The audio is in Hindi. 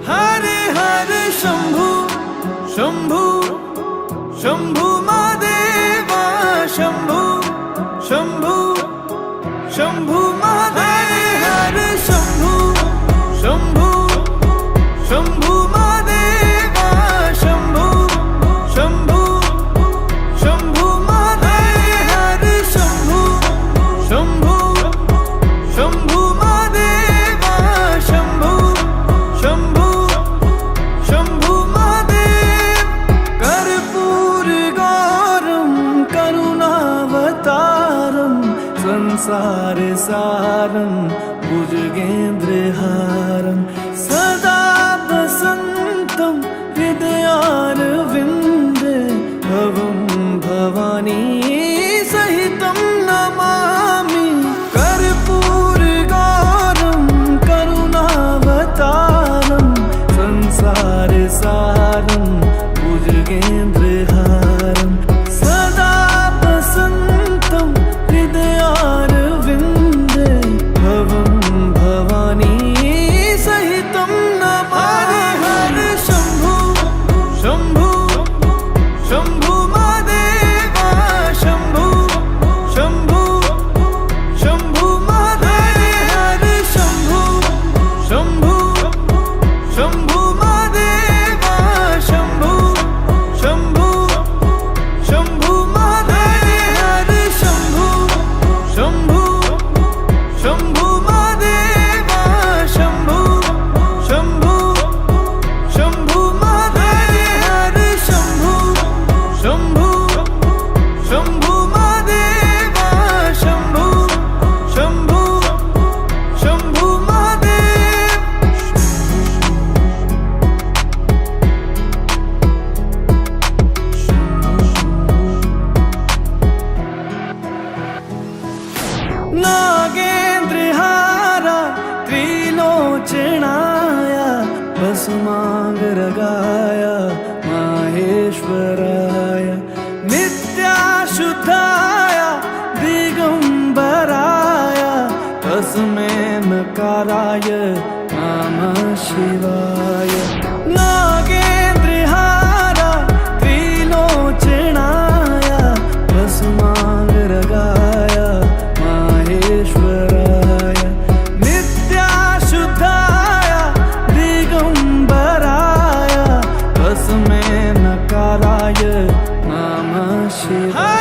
हरे हरे शंभू शंभू शंभू महादेवा शंभू शंभू शंभू महादेव हरे शंभू शंभू शंभू महादेवा शंभू शंभू शंभू महादेव हरे शंभू शंभू शंभू महादेवा शंभू शंभू शंभू महादेव कर्पूर गौरम करुणावतारम संसार सारम भुजगेन्द्रहारम सदा वसन्तं हृदयारविन्दे भवं भवानी सहितं नमामि कर्पूर गौरम करुणावतारम संसार सारम भुजगेन्द्रहारम सदा वसन्तं हृदयारविन्दे भवं भवानी सहितं नमामि हरे शंभू शंभू शंभू महादेवा शंभू शंभू शंभू महादेव हरे शंभू शंभू शंभू महादेवा शंभू शंभू शंभू महादेव हरे शंभू शंभू शंभू महादेवा शंभू शंभू शंभू महादेव हरे शंभू शंभू शंभू महादेवा शंभू शंभू शंभू महादेव नागेन्द्रहारा त्रिलोचनाय भस्मांगरगाय माहेश्वराय नित्याशुद्धाय दिगंबराय तस्मै नकाराय नमः शिवाय नागेन्द्रहारा त्रिलोचनाय भस्मांगरगाय माहेश्वराय नित्याशुद्धाय दिगंबराय तस्मै नकाराय नमः शिवाय